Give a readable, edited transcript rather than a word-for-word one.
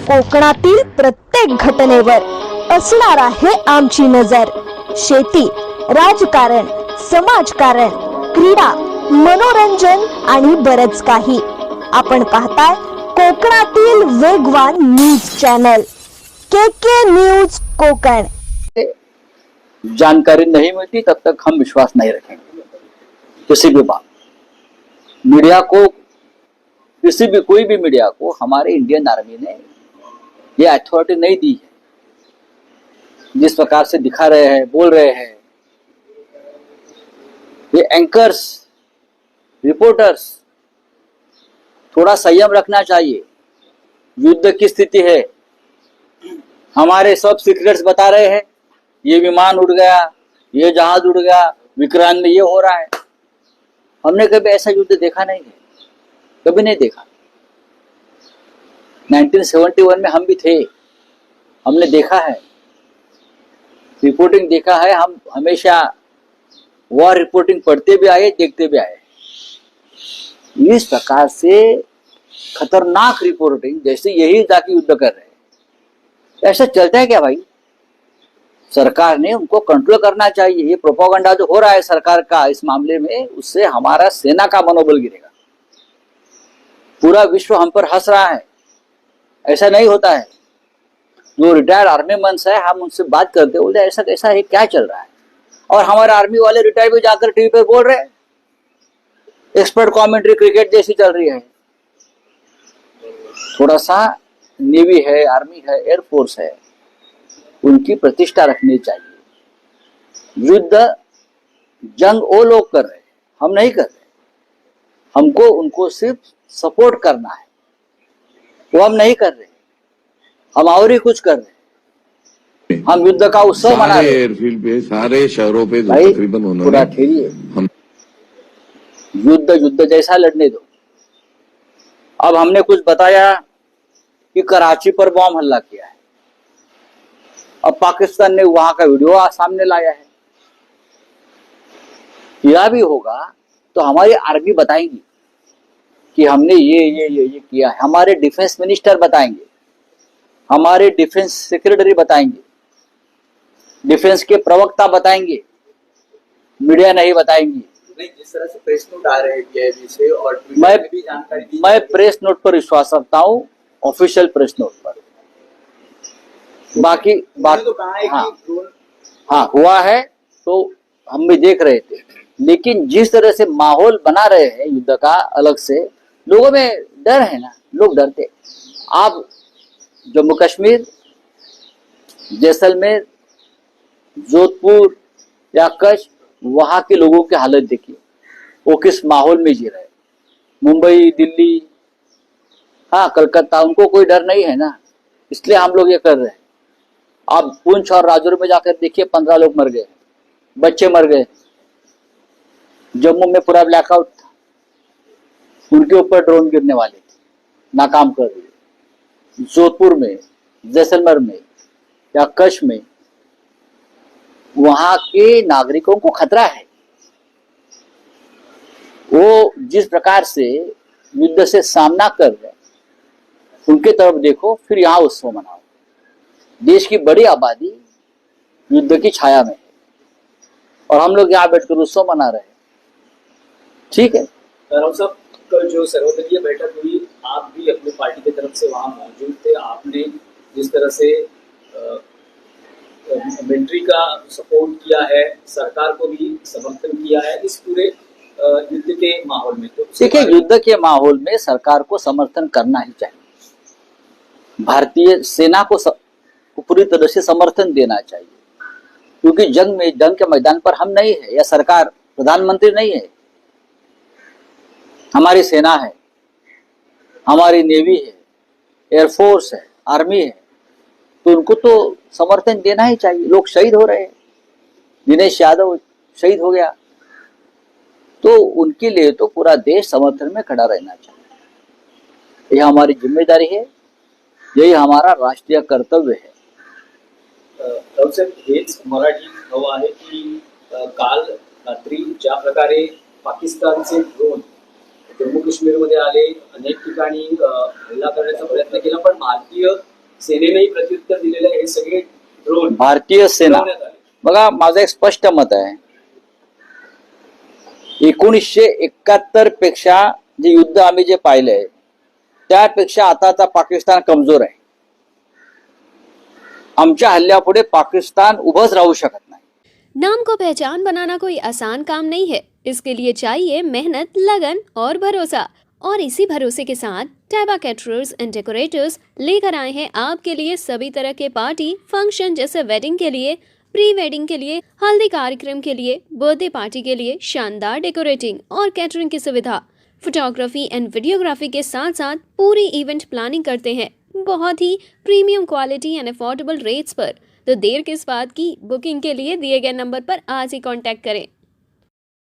कोकणातील प्रत्येक घटनेवर असणार आहे आमची नजर। शेती, राजकारण, समाजकारण, क्रीडा, मनोरंजन आणि बरच काही। आपण पाहताय कोकणातील वेगवान न्यूज चॅनल के न्यूज कोकण। जानकारी नहीं मिलती तब तक हम विश्वास नहीं रखेंगे किसी भी बात। मीडिया को, किसी भी कोई भी मीडिया को हमारे इंडियन आर्मी ने ये अथॉरिटी नहीं दी है। जिस प्रकार से दिखा रहे हैं, बोल रहे हैं, ये एंकर्स, रिपोर्टर्स, थोड़ा संयम रखना चाहिए। युद्ध की स्थिति है, हमारे सब सीक्रेट्स बता रहे हैं, ये विमान उड़ गया, ये जहाज उड़ गया, विक्रांत में ये हो रहा है। हमने कभी ऐसा युद्ध देखा नहीं है, कभी नहीं देखा। 1971 में हम भी थे, हमने देखा है, रिपोर्टिंग देखा है। हम हमेशा वॉर रिपोर्टिंग पढ़ते भी आए, देखते भी आए। इस प्रकार से खतरनाक रिपोर्टिंग, जैसे यही जाके युद्ध कर रहे हैं, ऐसा चलता है क्या भाई? सरकार ने उनको कंट्रोल करना चाहिए। ये प्रोपेगेंडा जो हो रहा है सरकार का इस मामले में, उससे हमारा सेना का मनोबल गिरेगा। पूरा विश्व हम पर हंस रहा है, ऐसा नहीं होता है। जो रिटायर्ड आर्मी मैन है, हम उनसे बात करते बोलते ऐसा कैसा है, क्या चल रहा है? और हमारे आर्मी वाले रिटायर भी जाकर टीवी पर बोल रहे हैं, एक्सपर्ट कमेंट्री क्रिकेट जैसी चल रही है। थोड़ा सा नेवी है, आर्मी है, एयरफोर्स है, उनकी प्रतिष्ठा रखनी चाहिए। युद्ध, जंग वो लोग कर रहे हैं, हम नहीं कर रहे। हमको उनको सिर्फ सपोर्ट करना है, वो हम नहीं कर रहे। हम और ही कुछ कर रहे। हम युद्ध का उत्सव मना रहे। एयरफील्ड पे, सारे शहरों पे तकरीबन उन्होंने पूरा ठहरिए, युद्ध युद्ध जैसा लड़ने दो। अब हमने कुछ बताया कि कराची पर बॉम्ब हमला किया है, अब पाकिस्तान ने वहां का वीडियो सामने लाया है। किया भी होगा तो हमारी आर्मी बताएंगी कि हमने ये किया है। हमारे डिफेंस मिनिस्टर बताएंगे, हमारे डिफेंस सेक्रेटरी बताएंगे, डिफेंस के प्रवक्ता बताएंगे, मीडिया नहीं बताएंगी। जिस तरह से प्रेस नोट आ रहे हैं से और मैं प्रेस नोट पर विश्वास रखता हूँ, ऑफिशियल प्रेस नोट पर। बाकी तो कहा है कि हाँ हुआ है तो हम भी देख रहे थे, लेकिन जिस तरह से माहौल बना रहे हैं युद्ध का, अलग से लोगों में डर है ना, लोग डरते। आप जम्मू कश्मीर, जैसलमेर, जोधपुर या कच्छ, वहां के लोगों की हालत देखिए, वो किस माहौल में जी रहे हैं। मुंबई, दिल्ली, हाँ कलकत्ता, उनको कोई डर नहीं है ना, इसलिए हम लोग ये कर रहे हैं। आप पुंछ और राजौरी में जाकर देखिए, 15 लोग मर गए, बच्चे मर गए। जम्मू में पूरा ब्लैकआउट था, उनके ऊपर ड्रोन गिरने वाले थे, नाकाम कर दिए। जोधपुर में, जैसलमेर में या कच्छ में, वहां के नागरिकों को खतरा है। वो जिस प्रकार से युद्ध से सामना कर रहे हैं, उनके तरफ देखो, फिर यहाँ उत्सव मनाओ। देश की बड़ी आबादी युद्ध की छाया में है और हम लोग यहाँ बैठकर उत्सव मना रहे हैं। ठीक है साहब, कल जो सर्वदलीय बैठक हुई, आप भी अपनी पार्टी की तरफ से वहां मौजूद थे। आपने जिस तरह से मिलिट्री का सपोर्ट किया है, सरकार को भी समर्थन किया है इस पूरे युद्ध के माहौल में, तो देखिए युद्ध के माहौल में सरकार को समर्थन करना ही चाहिए। भारतीय सेना को पूरी तरह से समर्थन देना चाहिए, क्योंकि जंग के मैदान पर हम नहीं है, या सरकार, प्रधानमंत्री नहीं है। हमारी सेना है, हमारी नेवी है, एयरफोर्स है, आर्मी है, तो उनको तो समर्थन देना ही चाहिए। लोग शहीद हो रहे हैं, दिनेश यादव शहीद हो गया, तो उनके लिए तो पूरा देश समर्थन में खड़ा रहना चाहिए। यह हमारी जिम्मेदारी है, यही हमारा राष्ट्रीय कर्तव्य है। हेच मराठी हवा आहे की काल रात्री ज्या प्रकारे पाकिस्तानचे ड्रोन जम्मू काश्मीरमध्ये आले, अनेक ठिकाणी हल्ला करण्याचा प्रयत्न केला, पण भारतीय सेनेनेही प्रत्युत्तर दिलेलं आहे. हे सगळे ड्रोन भारतीय सेना उडवण्यात आले. बघा, माझं एक स्पष्ट मत आहे, 1971 पेक्षा जे युद्ध आम्ही जे पाहिलंय त्यापेक्षा आताचा पाकिस्तान कमजोर आहे. आमच्या हल्ल्यापुढे पाकिस्तान उभंच राहू शकत नाही. नाम को पहचान बनाना कोई आसान काम नहीं है. इसके लिए चाहिए मेहनत, लगन और भरोसा. और इसी भरोसे के साथ टैबा कैटरर्स एंड डेकोरेटर्स लेकर आए हैं आपके लिए सभी तरह के पार्टी फंक्शन जैसे वेडिंग के लिए, प्री वेडिंग के लिए, हल्दी कार्यक्रम के लिए, बर्थडे पार्टी के लिए शानदार डेकोरेटिंग और कैटरिंग की सुविधा. फोटोग्राफी एंड वीडियोग्राफी के साथ साथ पूरी इवेंट प्लानिंग करते हैं बहुत ही premium quality and affordable rates पर. तो देर किस बात की, बुकिंग के लिए दिए गए नंबर पर आज ही कांटेक्ट करें.